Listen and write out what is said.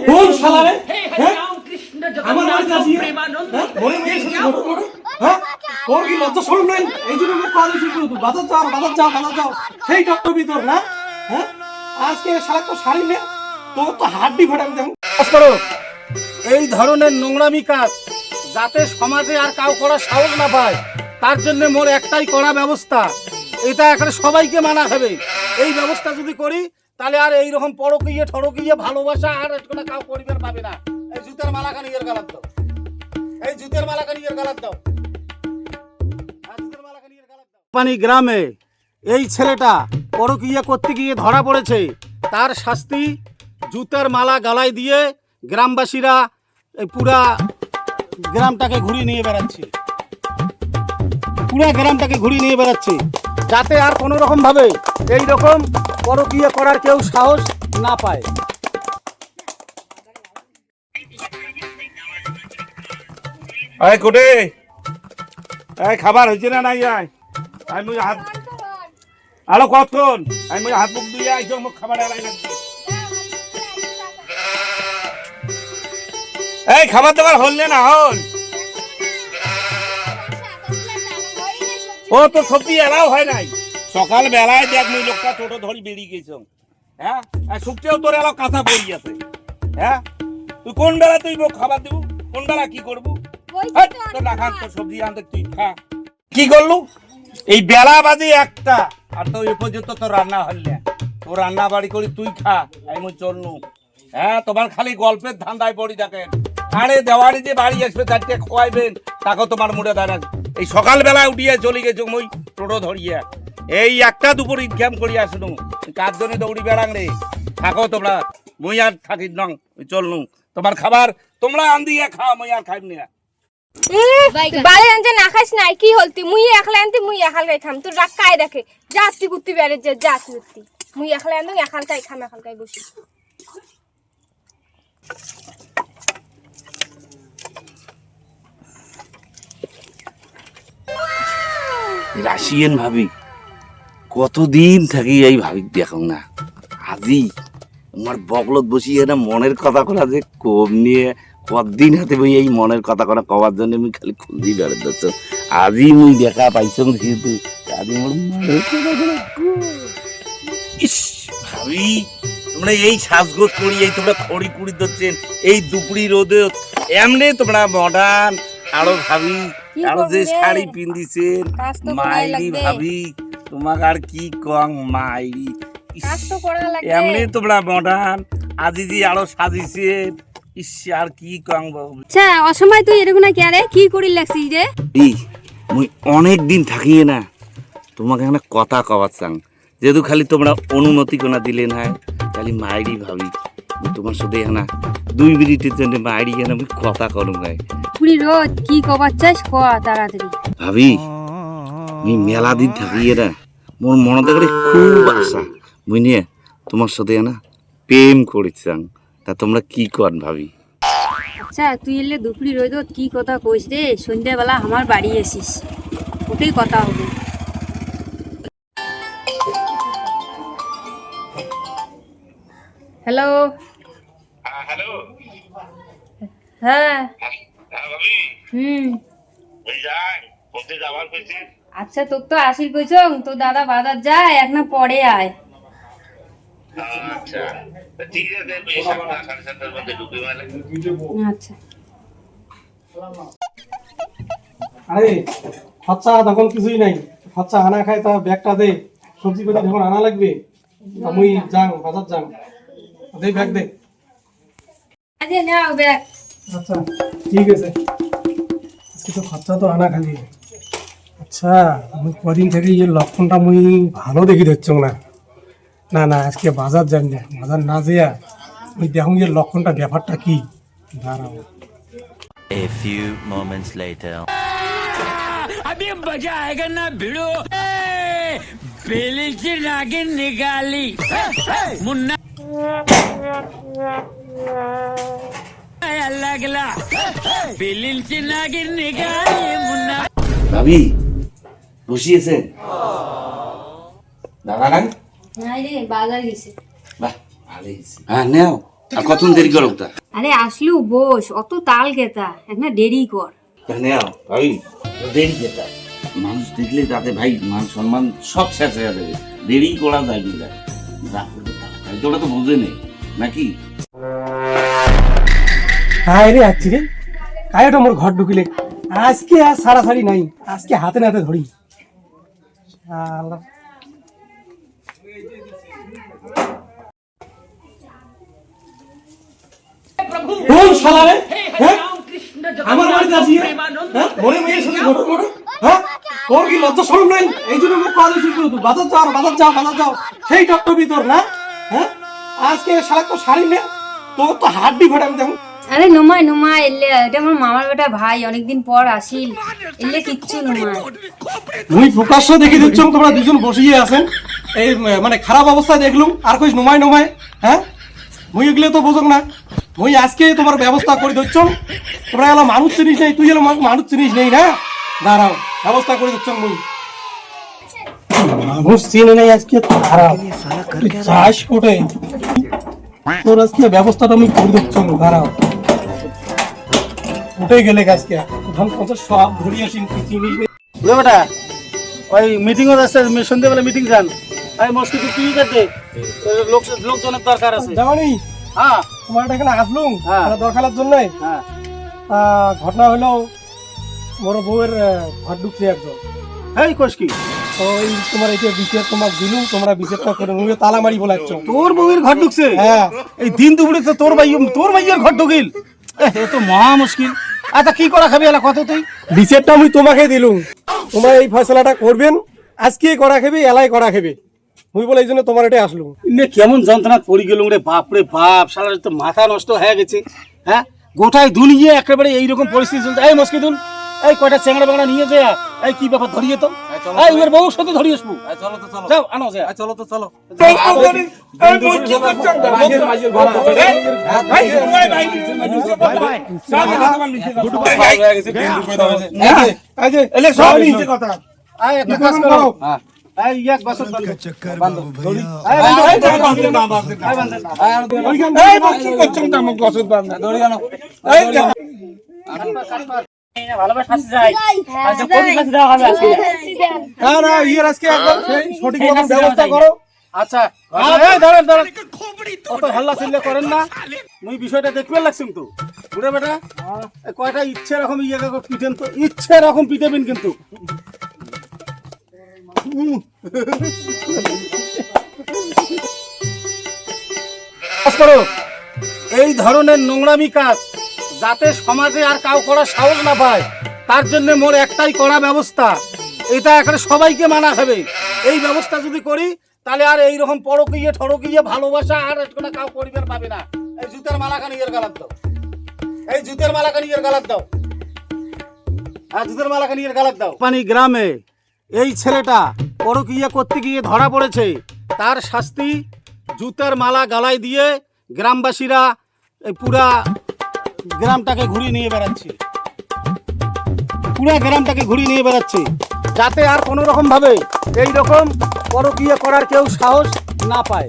কোন শালা রে? আমার বাড়িতে আসিয়ে মরে মেয়ের সাথে ঘটনা, হ্যাঁ? তোর কি লজ্জা শরম নাই? এই জন্য আমি কল এসেছি, তুই বাজার যাও সেই টপ্পর ভিতর না, হ্যাঁ? আজকে শালা তো শাড়ি নে, তোর তো হাড্ডি ফাটাবি দেখো। কাজ করো, এই ধরনের নোংরামি কাজ যাতে সমাজে আর কাউ করার সাহস না পায়, তার জন্য মোর একটাই করা ব্যবস্থা। এটা এখানে সবাইকে মানা হবে। এই ব্যবস্থা যদি করি তাহলে আর এইরকম পরকীয় ঠরকীয় ভালোবাসা আর একটা কাউ পরিবার পাবে না। এই জুতের মালাখানি এর গালাত দাও, এই জুতের মালাখানি এর গালাত দাও, পানি গ্রামে এই ছেলেটা পরকীয়া করতে গিয়ে ধরা পড়েছে। তার শাস্তি জুতার মালা গালায় দিয়ে গ্রামবাসীরা এই পুরা গ্রামটাকে ঘুরিয়ে নিয়ে বেড়াচ্ছে, পুরা গ্রামটাকে ঘুরিয়ে নিয়ে বেড়াচ্ছে, যাতে আর কোনো রকম ভাবে এইরকম পরকীয়া করার কেউ সাহস না পায়। আয় কোটে, এই খাবার হয়েছে না নাই? আয় আমি হাত আলো কতক্ষণ আমি হাত মুখ দিয়ে আইছো, মুখ খাবার আলাই লাগবে। এই খাবার দাবার হল না হল? ও তো সত্যি এলাও হয় নাই। সকাল বেলায় দেখ মুই লোকটা টোটো ধরি বেরিয়ে গেছ, হ্যাঁ? শুকতেও তোর এলাও কাঁচা পড়ি আছে, হ্যাঁ? তুই কোন বেলা তুই মুখ খাবার দিব, কোন বেলা কি করবো? তোর না খান, তোর সবজি আনতে তুই খা। কি করলু? এই বেলা বাজে একটা আর তো এ পর্যন্ত তোর রান্না হল না। তোর রান্না বাড়ি করি তুই খা, আমি চলনু। হ্যাঁ, তোমার খালি গল্পের ধান্দায় পড়ি দেখেন। আরে দেওয়ারি যে বাড়ি আসবে চারটে খোয়াইবেন, তাকে তোমার মুড়ে দাঁড়ান। এই সকাল বেলায় উঠিয়ে চলে গেছো মই টোটো ধরিয়ে, এই একটা দুপুর ইনকাম করিয়া আসনু। কার জন্য দৌড়ি বেড়াং রে? থাকো তোমরা, মই আর থাকি নং, চলনু। তোমার খাবার তোমরা আন দিয়ে খাও, মই আর খাইব না। বাড়ি আনতে না খাইস নাই কি হলতি? মুই একলা আনতে মুই একালকাই খাম, তোর রাগ কায় দেখে যাচ্ছি কুত্তি বেড়ে যাচ্ছি কুত্তি। মুই একলা আনতে একালকাই খাম, একালকাই বসি। রাশিয়ান ভাবি কতদিন থাকি এই ভাবি দেখো না, আজি আমার বগলত বসিয়ে না মনের কথা করা যে কম নিয়ে কতদিন হাতে বই এই মনের কথা করা কবার জন্য আমি খালি খুলদি বেড়ে দিচ্ছ। আজি মুই দেখা পাইছ যেহেতু আজি মোর মনের কথা করা। ইস ভাবি, তোমরা এই সাজগোজ করি, এই তোমরা খড়ি কুড়ি ধরছেন এই দুপুরি রোদে, এমনি তোমরা মডার্ন। আরো ভাবি আরো যে শাড়ি পিন্দিছেন মাইরি ভাবি, তোমাকে আর কি কং মাইরি। এমনি তোমরা মডার্ন, আজি যে আরো সাজিছেন, ইস আর কি কং বাবু। আচ্ছা অসময় তুই এরকম না কে রে কি করি লাগছিস যে? এই মুই অনেক দিন থাকিয়ে না তোমাকে একটা কথা কবার চাং, যেহেতু খালি তোমরা অনুমতি কোনা দিলেন হয়, খালি মাইরি ভাবি তোমার সাথে না 2 মিনিটের জন্য মাইরি কেন আমি কথা করুম গাই। পুরি রোজ কি কবার চাস ক তাড়াতাড়ি। ভাবি আমি মেলা দিন থাকিয়ে না মোর মনে করে খুব আশা বুঝিয়ে তোমার সাথে না প্রেম করেছাং, তা তোমরা কি কর ভাবি? আচ্ছা তুই এলে দুপুরি রোদ কি কথা কইস রে? সন্ধ্যাবেলা আমার বাড়ি এসিস, ওটাই কথা হবে। হ্যালো। হ্যালো। হ্যাঁ ভাবি ওই যাই বলতে যাবার কইছি। আচ্ছা তোর তো আসির কইছ, তো দাদা বাজার যায় এক না পরে আয়। আচ্ছা ঠিক আছে, এসে না 7:30টার মধ্যে ঢুকবে মানে। আচ্ছা। আরে খরচা তখন কিছুই নাই, খরচা আনা খাই তা ব্যাগটা দে, সবজি করে যখন আনা লাগবে আমি যাং বাজার যাং, দে ব্যাগ দে। আজে নাও ব্যাগ। আচ্ছা ঠিক আছে, আজকে তো খরচা তো আনা খালি। আচ্ছা আমি কদিন থেকে এই লক্ষণটা মুই ভালো দেখি দেখছ না, না না আজকে বাজার যাই না, বাজার না যেয়া ওই দেখুন যে লক্ষণটা ব্যাপারটা কি দাঁড়াবো। A few moments later. अभी मजा आएगा ना भिड़ो, बेली से नागिन निकाली मुन्ना अल्लाह गला बेली से नागिन निकाली मुन्ना। ভাবি বসিয়েছেন দাদা নাই? নাই রে বাজার গেছে। বাহ ভালোই হয়েছে। হ্যাঁ নাও আর কতক্ষণ দেরি করো তা? আরে আসলু বস, অত তাল গেতা একটা দেরি কর। ভাই দেরি যেটা মানুষ দেখলে তাতে ভাই মান সম্মান সব শেষ হয়ে যাবে, দেরি করা যায় না। তোরা তো বুঝে নেই নাকি? হ্যাঁ রে আসছি রে, কায়োটা মোর ঘর ঢুকিলে আজকে আর সারাসারি নাই, আজকে হাতে নাতে ধরি। শালা। কোন শালা রে? হ্যাঁ? আমার বাড়িতে আসিয়ে হ্যাঁ মরে মেয়ের সাথে ঘটনা ঘটে, হ্যাঁ তোর কি লজ্জা শরম নাই? এই জন্য আমার কাজ শুরু করতো, বাজার যাও বাজার যাও বাজার যাও, সেই টপটপি তোর না? হ্যাঁ আজকে শালা তো শাড়ি নে, তোর তো হাড্ডি ফাটাম দেখুন। আরে নুমাই নুমাই এলে, এটা আমার মামার বেটা ভাই, অনেকদিন পর আসিল, এলে কিচ্ছু নুমাই। মুই প্রকাশ্য দেখে দিচ্ছ তোমরা দুজন বসিয়ে আছেন, এই মানে খারাপ অবস্থা দেখলুম আর কইস নুমাই নুমাই। হ্যাঁ মুই এগুলো তো বোঝক না, মুই আজকে তোমার ব্যবস্থা করে দিচ্ছ। তোমরা এলো মানুষ চিনিস নেই, তুই এলো মানুষ চিনিস নেই না, দাঁড়াও ব্যবস্থা করে দিচ্ছ। মুই মানুষ চিনে নেই আজকে, খারাপ তুই চাস কোটে, তোর আজকে ব্যবস্থাটা আমি করে দিচ্ছ। দাঁড়াও উঠে গেলে আজকে ধান পঞ্চাশ সব ঘুরিয়ে আসি, চিনিস নেই। বেটা ওই মিটিংও আছে, সন্ধ্যেবেলা মিটিং যান। এই মস্কি তুই করতে লোকজনের দরকার আছে। জামানি হ্যাঁ তোমার এখানে আসলুম হ্যাঁ। একটা দরকারের জন্য। হ্যাঁ ঘটনা হলো বড় বউয়ের ঘর ঢুকছে একজন, এই কোষ কি তো ওই তোমার এই যে বিচার তোমার দিলুম, তোমরা বিচারটা করে নিয়ে তালা মারি বলাচ্ছ। তোর বউয়ের ঘর ঢুকছে? হ্যাঁ এই দিন দুপুরে তো তোর ভাইয়ের ঘর ঢুকিল, এ তো মহা মুশকিল। আচ্ছা কি করা খাবি এলা কত তুই? বিচারটা আমি তোমাকে দিলুম, তোমরা এই ফয়সলাটা করবেন, আজকে করা খেবে এলাই করা খেবে, মুই বলে এই জন্য তোমার এটা আসলুম। ইনে কেমন যন্ত্রণা পড়ি গেলুম রে, বাপ রে বাপ, শালা তো মাথা নষ্ট হয়ে গেছে। হ্যাঁ গোটায় দুনিয়ে একেবারে এইরকম পরিস্থিতি চলছে। এই মস্কিদুল, এই কয়টা চেংড়া বেংড়া নিয়ে যায়, এই কি ব্যাপার ধরিয়ে তো, এই ওর বউর সাথে ধরিয়ে আসবো। যাও আনো যায়, চলো তো চলো। এই একটা কাজ করো, এই এক বছর বান্ধো। এই আজকে একদম সঠিক মতন ব্যবস্থা করো। আচ্ছা এই দাঁড়ান দাঁড়ান, অত হাল্লা চিল্লা করেন না, মুই বিষয়টা দেখবে লাগছিম তো বুড়ে বেটা। এই কয়টা ইচ্ছে রকম ইয়ে পিটেন তো, ইচ্ছে রকম পিটেবেন কিন্তু। কাজ করো, এই ধরনের নোংরামি কাজ যাতে সমাজে আর কাউ করার সাহস না পায়, তার জন্য মোর একটাই করা ব্যবস্থা, এটা এখানে সবাইকে মানা হবে। এই ব্যবস্থা যদি করি তাহলে আর এইরকম পরকীয় ঠড়কিয়ে ভালোবাসা আর কোনো কাউ পরিবার পাবে না। এই জুতের মালাখানি এর গালাত দাও, এই জুতের মালাখানি এর গালাত দাও, আর জুতের মালাখানি এর গালাত দাও। পানি গ্রামে এই ছেলেটা পরকীয়া করতে গিয়ে ধরা পড়েছে, তার শাস্তি জুতার মালা গালায় দিয়ে গ্রামবাসীরা এই পুরা গ্রামটাকে ঘুরিয়ে নিয়ে বেড়াচ্ছে, পুরা গ্রামটাকে ঘুরিয়ে নিয়ে বেড়াচ্ছে, যাতে আর কোনো রকম ভাবে এইরকম পরকীয়া করার কেউ সাহস না পায়।